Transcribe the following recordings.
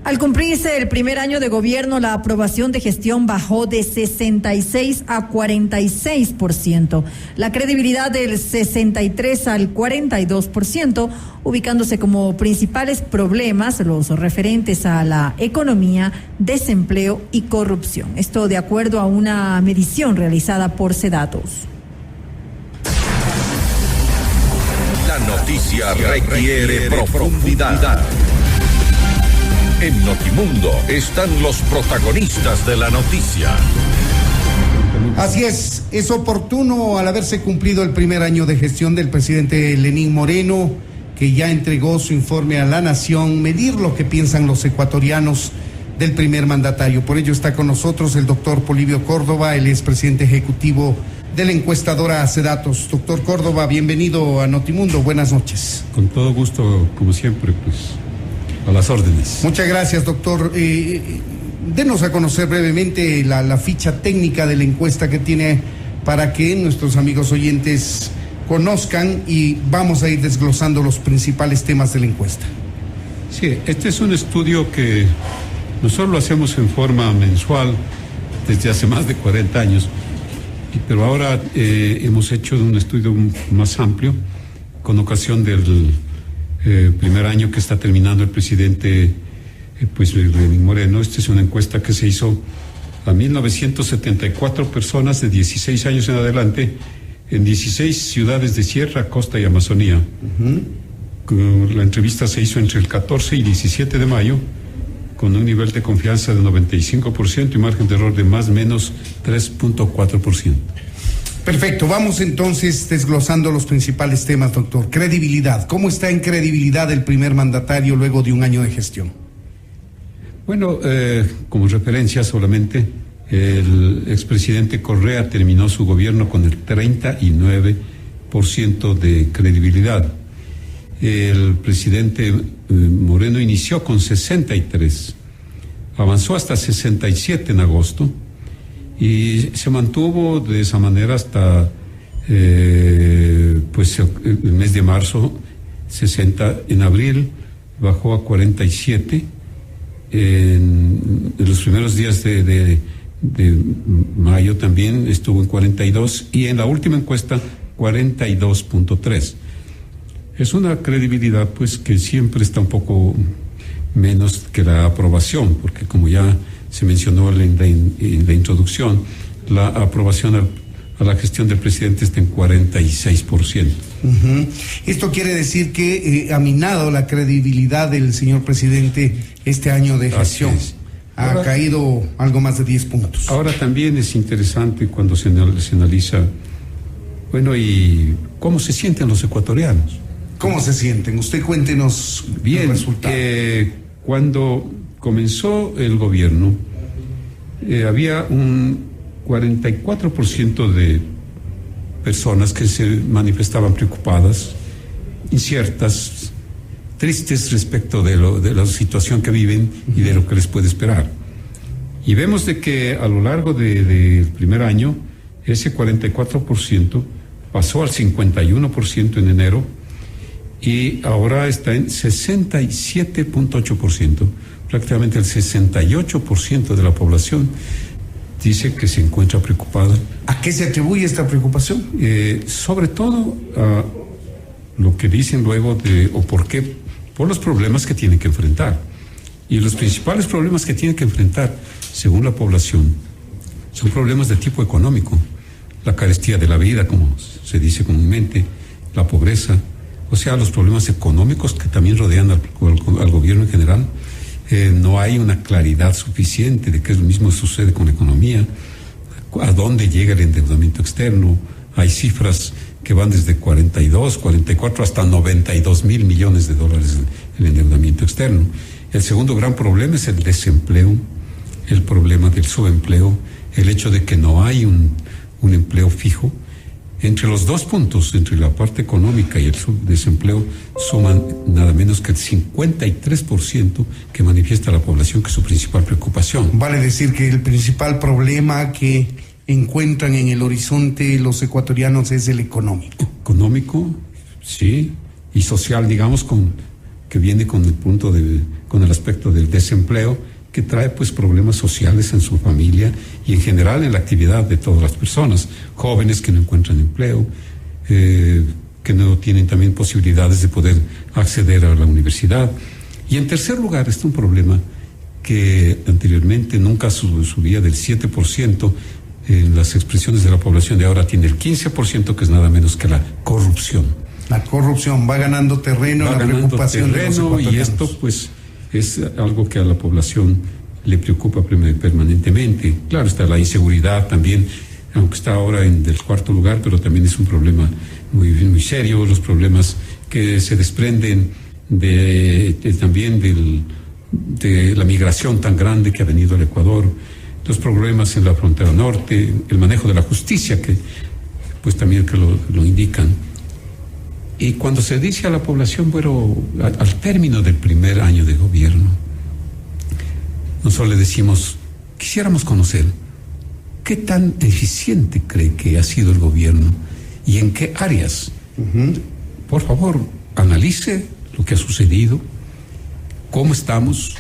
Al cumplirse el primer año de gobierno, la aprobación de gestión bajó de 66 a 46%, la credibilidad del 63 al 42%, ubicándose como principales problemas los referentes a la economía, desempleo y corrupción. Esto de acuerdo a una medición realizada por Sedatos. La noticia requiere profundidad. En Notimundo están los protagonistas de la noticia. Así es oportuno al haberse cumplido el primer año de gestión del presidente Lenín Moreno, que ya entregó su informe a la nación, medir lo que piensan los ecuatorianos del primer mandatario. Por ello está con nosotros el doctor Polibio Córdoba, el expresidente ejecutivo de la encuestadora Sedatos. Doctor Córdoba, bienvenido a Notimundo, buenas noches. Con todo gusto, como siempre, pues, a las órdenes. Muchas gracias, doctor. Denos a conocer brevemente la ficha técnica de la encuesta que tiene para que nuestros amigos oyentes conozcan, y vamos a ir desglosando los principales temas de la encuesta. Sí, este es un estudio que nosotros lo hacemos en forma mensual desde hace más de 40 años, pero ahora hemos hecho un estudio más amplio con ocasión del primer año que está terminando el presidente Lenín Moreno. Esta es una encuesta que se hizo a 1974 personas de 16 años en adelante en 16 ciudades de Sierra, Costa y Amazonía. La entrevista se hizo entre el 14 y 17 de mayo con un nivel de confianza de 95% y margen de error de más o menos 3.4%. Perfecto, vamos entonces desglosando los principales temas, doctor. Credibilidad, ¿cómo está en credibilidad el primer mandatario luego de un año de gestión? Bueno, como referencia solamente, el expresidente Correa terminó su gobierno con el 39% de credibilidad. El presidente Moreno inició con 63, avanzó hasta 67 en agosto, y se mantuvo de esa manera hasta el mes de marzo, 60. En abril bajó a 47. En los primeros días de mayo también estuvo en 42, y en la última encuesta 42.3. Es una credibilidad pues que siempre está un poco menos que la aprobación, porque como ya se mencionó en la introducción, la aprobación a la gestión del presidente está en 46%. Esto quiere decir que ha minado la credibilidad del señor presidente este año de gestión. Ha caído algo más de 10 puntos. Ahora también es interesante cuando se analiza, bueno, ¿y cómo se sienten los ecuatorianos? ¿Cómo se sienten? Usted cuéntenos bien, los resultados. Cuando comenzó el gobierno, había un 44% de personas que se manifestaban preocupadas, inciertas, tristes respecto de la situación que viven y de lo que les puede esperar. Y vemos de que a lo largo del primer año, ese 44% pasó al 51% en enero, y ahora está en 67.8%. Prácticamente el 68% de la población dice que se encuentra preocupada. ¿A qué se atribuye esta preocupación? Sobre todo a lo que dicen luego por qué, por los problemas que tienen que enfrentar. Y los principales problemas que tienen que enfrentar, según la población, son problemas de tipo económico. La carestía de la vida, como se dice comúnmente, la pobreza, o sea, los problemas económicos que también rodean al gobierno en general. No hay una claridad suficiente de qué es lo mismo que sucede con la economía, a dónde llega el endeudamiento externo. Hay cifras que van desde 42, 44 hasta 92,000 millones de dólares el endeudamiento externo. El segundo gran problema es el desempleo, el problema del subempleo, el hecho de que no hay un empleo fijo. Entre los dos puntos, entre la parte económica y el subdesempleo, suman nada menos que el 53% que manifiesta la población que es su principal preocupación. Vale decir que el principal problema que encuentran en el horizonte los ecuatorianos es el económico. Económico, sí, y social, digamos, que viene con con el aspecto del desempleo, que trae pues problemas sociales en su familia y en general en la actividad de todas las personas, jóvenes que no encuentran empleo, que no tienen también posibilidades de poder acceder a la universidad. Y en tercer lugar está un problema que anteriormente nunca subía del 7% en las expresiones de la población, de ahora tiene el 15%, que es nada menos que la corrupción. La corrupción va ganando terreno, la preocupación de los ecuatorianos. Y esto pues es algo que a la población le preocupa permanentemente. Claro, está la inseguridad también, aunque está ahora en el cuarto lugar, pero también es un problema muy serio, los problemas que se desprenden también de la migración tan grande que ha venido al Ecuador, los problemas en la frontera norte, el manejo de la justicia, que pues también que lo indican. Y cuando se dice a la población, bueno, al término del primer año de gobierno, nosotros le decimos, quisiéramos conocer qué tan eficiente cree que ha sido el gobierno y en qué áreas. Por favor, analice lo que ha sucedido, cómo estamos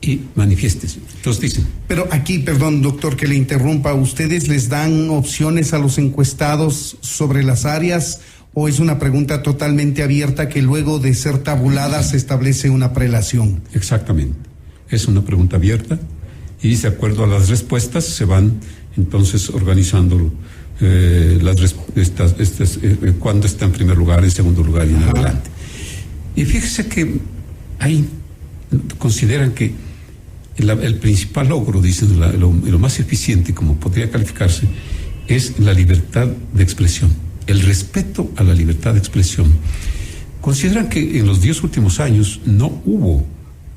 y manifiéstese. Entonces dicen. Pero aquí, perdón, doctor, que le interrumpa, ¿ustedes les dan opciones a los encuestados sobre las áreas o es una pregunta totalmente abierta que luego de ser tabulada se establece una prelación? Exactamente. Es una pregunta abierta y de acuerdo a las respuestas se van entonces organizando cuándo está en primer lugar, en segundo lugar y en adelante. Y fíjese que ahí consideran que el principal logro, dicen, lo más eficiente, como podría calificarse, es la libertad de expresión, el respeto a la libertad de expresión. Consideran que en los 10 últimos años no hubo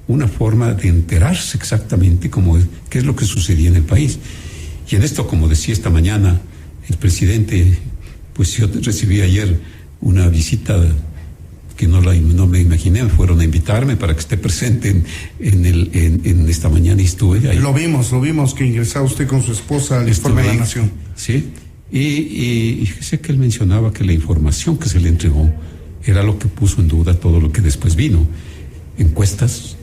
una forma de enterarse exactamente qué es lo que sucedía en el país. Y en esto, como decía esta mañana el presidente, pues yo recibí ayer una visita que no me imaginé, fueron a invitarme para que esté presente en esta mañana y estuve ahí. Lo vimos que ingresaba usted con su esposa al Informe de la Nación. Sí, y fíjese que él mencionaba que la información que se le entregó era lo que puso en duda todo lo que después vino, encuestas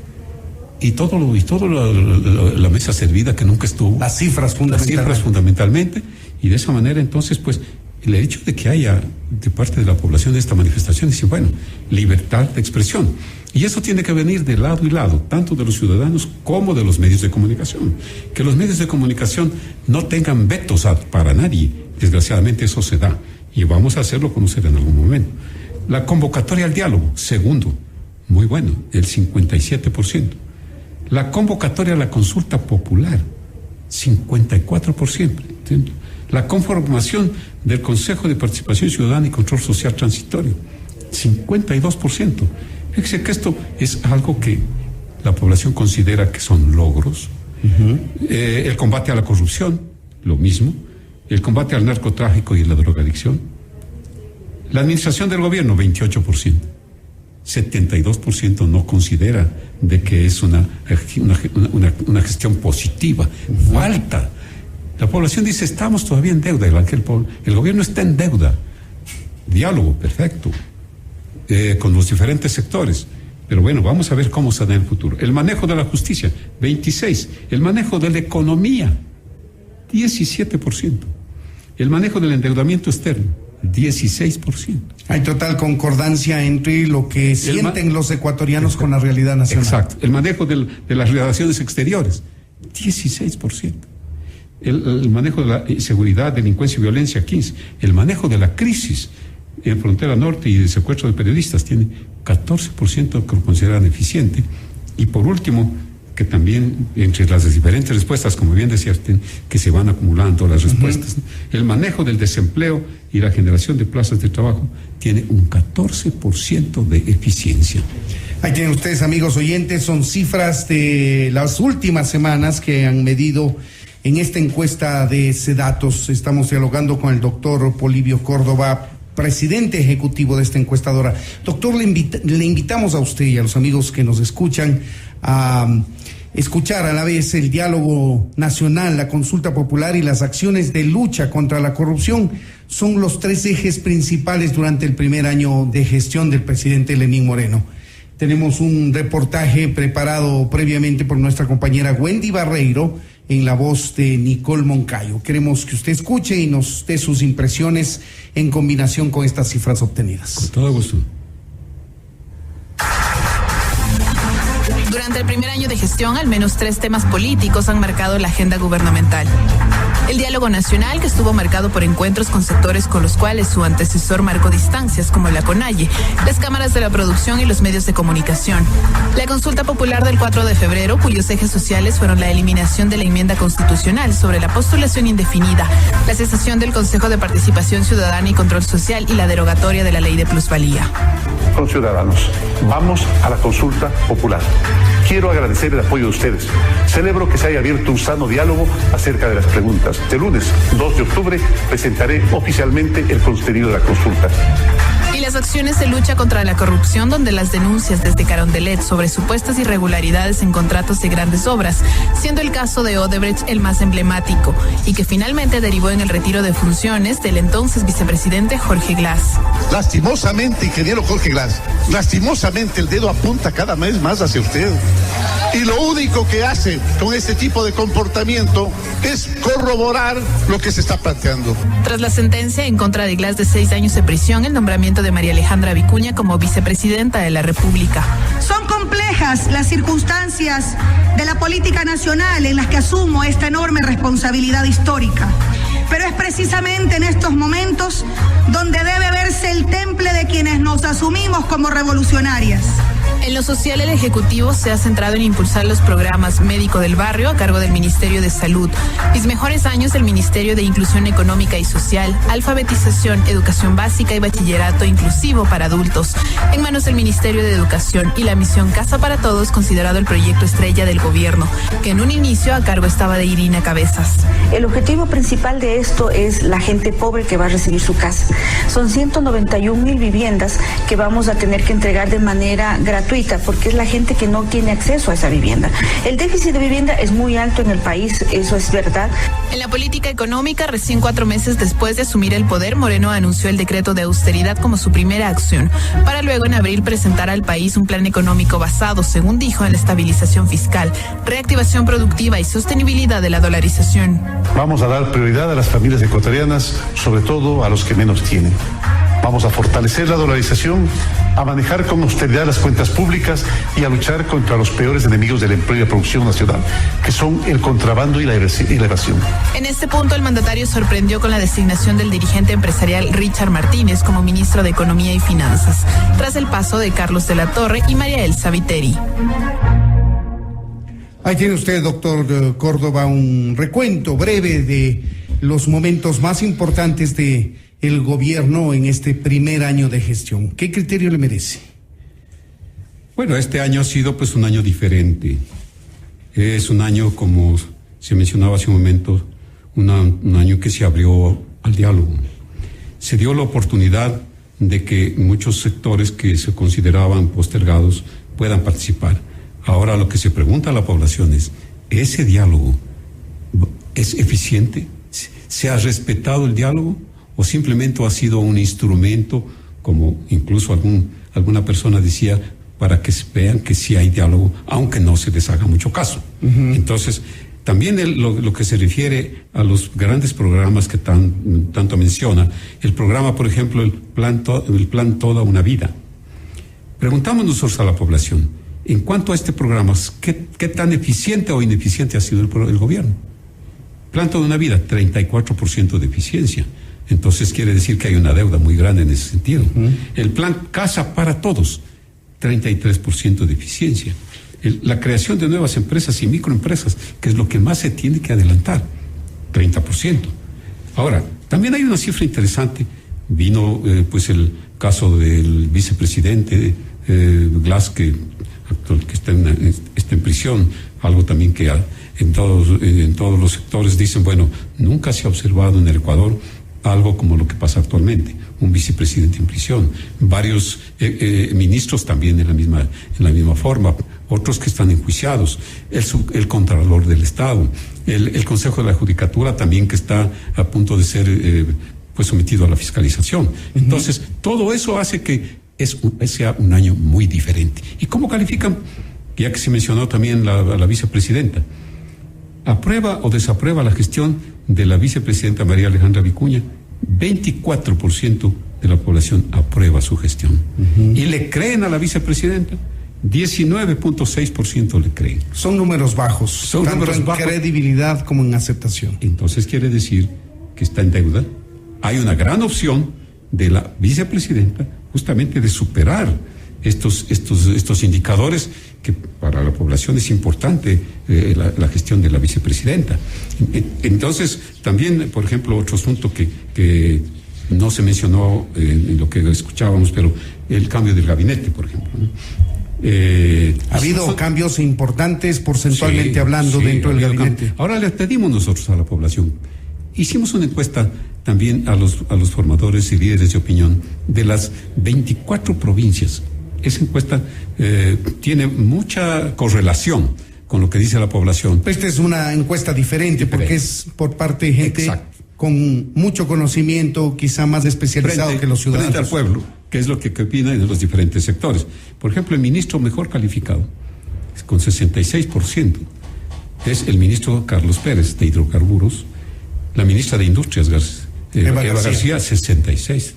y todo la mesa servida que nunca estuvo. Las cifras fundamentalmente, y de esa manera entonces pues el hecho de que haya de parte de la población de esta manifestación dice, bueno, libertad de expresión. Y eso tiene que venir de lado y lado, tanto de los ciudadanos como de los medios de comunicación. Que los medios de comunicación no tengan vetos para nadie. Desgraciadamente eso se da. Y vamos a hacerlo conocer en algún momento. La convocatoria al diálogo, segundo, muy bueno, el 57%. La convocatoria a la consulta popular, 54%. ¿Entiendes? La conformación del Consejo de Participación Ciudadana y Control Social Transitorio, 52%. Fíjese que esto es algo que la población considera que son logros. El combate a la corrupción, lo mismo. El combate al narcotráfico y la drogadicción. La administración del gobierno, 28%. 72% no considera de que es una gestión positiva. Falta. La población dice, estamos todavía en deuda. El gobierno está en deuda. Diálogo, perfecto. Con los diferentes sectores. Pero bueno, vamos a ver cómo se da en el futuro. El manejo de la justicia, 26%. El manejo de la economía, 17%. El manejo del endeudamiento externo, 16%. Hay total concordancia entre lo que sienten los ecuatorianos con la realidad nacional. Exacto. El manejo de las relaciones exteriores, 16%. El manejo de la inseguridad, delincuencia y violencia, 15%. El manejo de la crisis en frontera norte y de secuestro de periodistas tiene 14% que lo consideran eficiente. Y por último, que también entre las diferentes respuestas, como bien decía, que se van acumulando las respuestas, el manejo del desempleo y la generación de plazas de trabajo tiene un 14% de eficiencia. Ahí tienen ustedes, amigos oyentes, son cifras de las últimas semanas que han medido en esta encuesta de Sedatos. Estamos dialogando con el doctor Polibio Córdoba, presidente ejecutivo de esta encuestadora. Doctor, le invitamos a usted y a los amigos que nos escuchan a escuchar a la vez el diálogo nacional, la consulta popular y las acciones de lucha contra la corrupción. Son los 3 ejes principales durante el primer año de gestión del presidente Lenín Moreno. Tenemos un reportaje preparado previamente por nuestra compañera Wendy Barreiro en la voz de Nicole Moncayo. Queremos que usted escuche y nos dé sus impresiones en combinación con estas cifras obtenidas. Con todo gusto. Durante el primer año de gestión, al menos 3 temas políticos han marcado la agenda gubernamental. El diálogo nacional, que estuvo marcado por encuentros con sectores con los cuales su antecesor marcó distancias, como la CONAIE, las cámaras de la producción y los medios de comunicación. La consulta popular del 4 de febrero, cuyos ejes sociales fueron la eliminación de la enmienda constitucional sobre la postulación indefinida, la cesación del Consejo de Participación Ciudadana y Control Social y la derogatoria de la ley de plusvalía. Con ciudadanos, vamos a la consulta popular. Quiero agradecer el apoyo de ustedes. Celebro que se haya abierto un sano diálogo acerca de las preguntas. El lunes 2 de octubre presentaré oficialmente el contenido de la consulta. Y las acciones de lucha contra la corrupción, donde las denuncias desde Carondelet sobre supuestas irregularidades en contratos de grandes obras, siendo el caso de Odebrecht el más emblemático, y que finalmente derivó en el retiro de funciones del entonces vicepresidente Jorge Glass. Lastimosamente, ingeniero Jorge Glass, lastimosamente el dedo apunta cada vez más hacia usted. Y lo único que hace con este tipo de comportamiento es corroborar lo que se está planteando. Tras la sentencia en contra de Glass de 6 años de prisión, el nombramiento de María Alejandra Vicuña como vicepresidenta de la República. Son complejas las circunstancias de la política nacional en las que asumo esta enorme responsabilidad histórica. Pero es precisamente en estos momentos donde debe verse el temple de quienes nos asumimos como revolucionarias. En lo social, el Ejecutivo se ha centrado en impulsar los programas Médico del Barrio a cargo del Ministerio de Salud, Mis Mejores Años del Ministerio de Inclusión Económica y Social, Alfabetización, Educación Básica y Bachillerato Inclusivo para Adultos, en manos del Ministerio de Educación, y la misión Casa para Todos, considerado el proyecto estrella del gobierno, que en un inicio a cargo estaba de Irina Cabezas. El objetivo principal de esto es la gente pobre que va a recibir su casa. Son 191,000 viviendas que vamos a tener que entregar de manera gratuita, porque es la gente que no tiene acceso a esa vivienda. El déficit de vivienda es muy alto en el país, eso es verdad. En la política económica, recién 4 meses después de asumir el poder, Moreno anunció el decreto de austeridad como su primera acción, para luego en abril presentar al país un plan económico basado, según dijo, en la estabilización fiscal, reactivación productiva y sostenibilidad de la dolarización. Vamos a dar prioridad a las familias ecuatorianas, sobre todo a los que menos tienen. Vamos a fortalecer la dolarización, a manejar con austeridad las cuentas públicas y a luchar contra los peores enemigos del empleo y la producción nacional, que son el contrabando y la evasión. En este punto, el mandatario sorprendió con la designación del dirigente empresarial Richard Martínez como ministro de Economía y Finanzas, tras el paso de Carlos de la Torre y María Elsa Viteri. Ahí tiene usted, doctor Córdoba, un recuento breve de los momentos más importantes de el gobierno en este primer año de gestión. ¿Qué criterio le merece? Bueno, este año ha sido pues un año diferente. Es un año, como se mencionaba hace un momento, un año que se abrió al diálogo. Se dio la oportunidad de que muchos sectores que se consideraban postergados puedan participar. Ahora lo que se pregunta a la población es, ¿ese diálogo es eficiente? ¿Se ha respetado el diálogo? ¿O simplemente ha sido un instrumento, como incluso alguna persona decía, para que vean que sí hay diálogo, aunque no se les haga mucho caso? Uh-huh. Entonces, también lo que se refiere a los grandes programas que tanto menciona, el programa, por ejemplo, el plan Toda una Vida. Preguntamos nosotros a la población, en cuanto a este programa, ¿qué tan eficiente o ineficiente ha sido el gobierno? Plan Toda una Vida, 34% de eficiencia. Entonces quiere decir que hay una deuda muy grande en ese sentido. Uh-huh. El plan Casa para Todos, 33% de eficiencia. La creación de nuevas empresas y microempresas, que es lo que más se tiene que adelantar, 30%. Ahora, también hay una cifra interesante. Vino pues el caso del vicepresidente Glass, que está en prisión, algo también que en todos los sectores dicen, bueno, nunca se ha observado en el Ecuador algo como lo que pasa actualmente, un vicepresidente en prisión, varios ministros también en la misma forma, otros que están enjuiciados, el Contralor del Estado, el Consejo de la Judicatura también, que está a punto de ser pues sometido a la fiscalización. Entonces, todo eso hace que sea un año muy diferente. ¿Y cómo califican? Ya que se mencionó también la vicepresidenta. ¿Aprueba o desaprueba la gestión de la vicepresidenta María Alejandra Vicuña? 24% de la población aprueba su gestión. ¿Y le creen a la vicepresidenta? 19.6% le creen. Son números bajos, tanto en credibilidad como en aceptación. Entonces quiere decir que está en deuda. Hay una gran opción de la vicepresidenta justamente de superar estos indicadores que para la población es importante la gestión de la vicepresidenta. Entonces, también, por ejemplo, otro asunto que no se mencionó en lo que escuchábamos, pero el cambio del gabinete, por ejemplo, ¿no? Ha habido cambios importantes porcentualmente hablando dentro del gabinete. Ahora le pedimos nosotros a la población. Hicimos una encuesta también a los formadores y líderes de opinión de las 24 provincias. Esa encuesta tiene mucha correlación con lo que dice la población. Esta es una encuesta diferente porque es por parte de gente con mucho conocimiento, quizá más especializado que los ciudadanos. Frente al pueblo, que es lo que opina en los diferentes sectores. Por ejemplo, el ministro mejor calificado, con 66%, es el ministro Carlos Pérez, de Hidrocarburos. La ministra de Industrias, Eva García, 66%.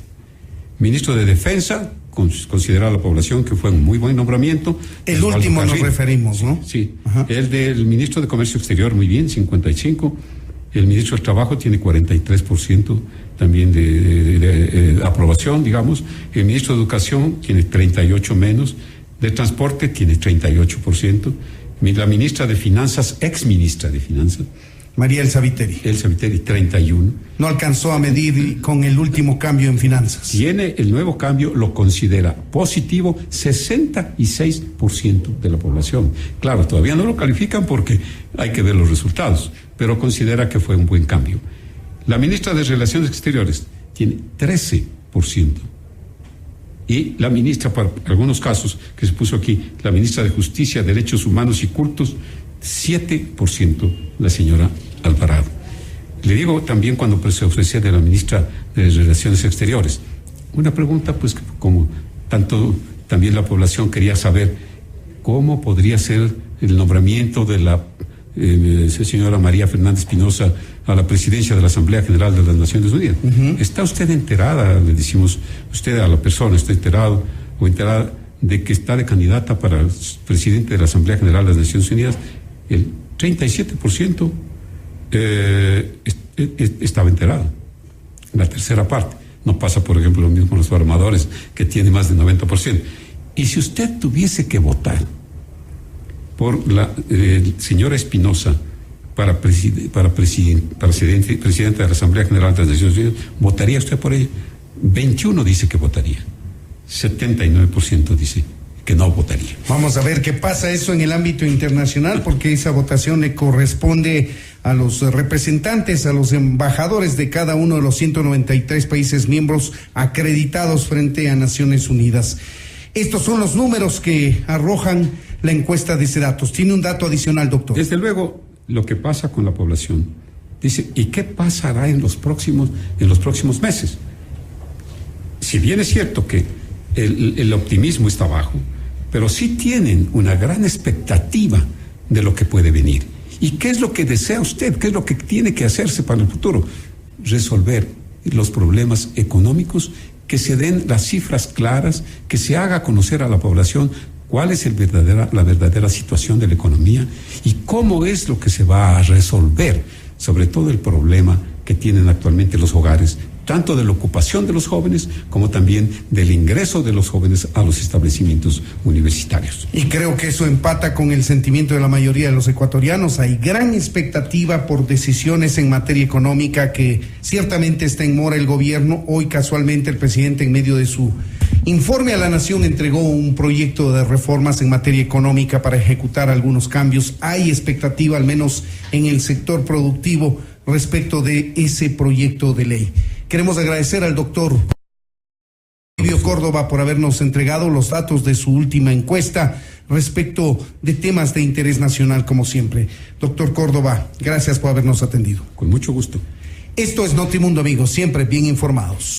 Ministro de Defensa, considera la población que fue un muy buen nombramiento. El último nos referimos, ¿no? Sí. El del ministro de Comercio Exterior, muy bien, 55%. El ministro del Trabajo tiene 43% también de aprobación, digamos. El ministro de Educación tiene 38% menos. De Transporte tiene 38%. La ministra de Finanzas, ex ministra de Finanzas, María Elsa Viteri. 31%. No alcanzó a medir con el último cambio en finanzas. Tiene el nuevo cambio, lo considera positivo 66% de la población. Claro, todavía no lo califican porque hay que ver los resultados, pero considera que fue un buen cambio. La ministra de Relaciones Exteriores tiene 13%. Y la ministra, para algunos casos que se puso aquí, la ministra de Justicia, Derechos Humanos y Cultos, 7%, la señora Alvarado. Le digo también cuando se ofrecía de la ministra de Relaciones Exteriores, una pregunta pues como tanto también la población quería saber cómo podría ser el nombramiento de la señora María Fernández Espinosa a la presidencia de la Asamblea General de las Naciones Unidas. ¿Está usted enterada? Le decimos, usted a la persona, ¿está enterado o enterada de que está de candidata para el presidente de la Asamblea General de las Naciones Unidas? El 37% estaba enterado. La tercera parte. No pasa, por ejemplo, lo mismo con los formadores, que tiene más del 90%. Y si usted tuviese que votar por la señora Espinosa para presidenta de la Asamblea General de las Naciones Unidas, ¿votaría usted por ella? 21% dice que votaría. 79% dice que no votaría. Vamos a ver qué pasa eso en el ámbito internacional, porque esa votación le corresponde a los representantes, a los embajadores de cada uno de los 193 países miembros acreditados frente a Naciones Unidas. Estos son los números que arrojan la encuesta de Sedatos. ¿Tiene un dato adicional, doctor? Desde luego, lo que pasa con la población. Dice, ¿y qué pasará en los próximos meses? Si bien es cierto que el optimismo está bajo, pero sí tienen una gran expectativa de lo que puede venir. ¿Y qué es lo que desea usted? ¿Qué es lo que tiene que hacerse para el futuro? Resolver los problemas económicos, que se den las cifras claras, que se haga conocer a la población cuál es la verdadera situación de la economía y cómo es lo que se va a resolver, sobre todo el problema que tienen actualmente los hogares, tanto de la ocupación de los jóvenes como también del ingreso de los jóvenes a los establecimientos universitarios. Y creo que eso empata con el sentimiento de la mayoría de los ecuatorianos. Hay gran expectativa por decisiones en materia económica que ciertamente está en mora el gobierno. Hoy casualmente el presidente, en medio de su informe a la nación, entregó un proyecto de reformas en materia económica para ejecutar algunos cambios. Hay expectativa, al menos en el sector productivo, respecto de ese proyecto de ley. Queremos agradecer al doctor Livio Córdoba por habernos entregado los datos de su última encuesta respecto de temas de interés nacional, como siempre. Doctor Córdoba, gracias por habernos atendido. Con mucho gusto. Esto es Notimundo, amigos, siempre bien informados.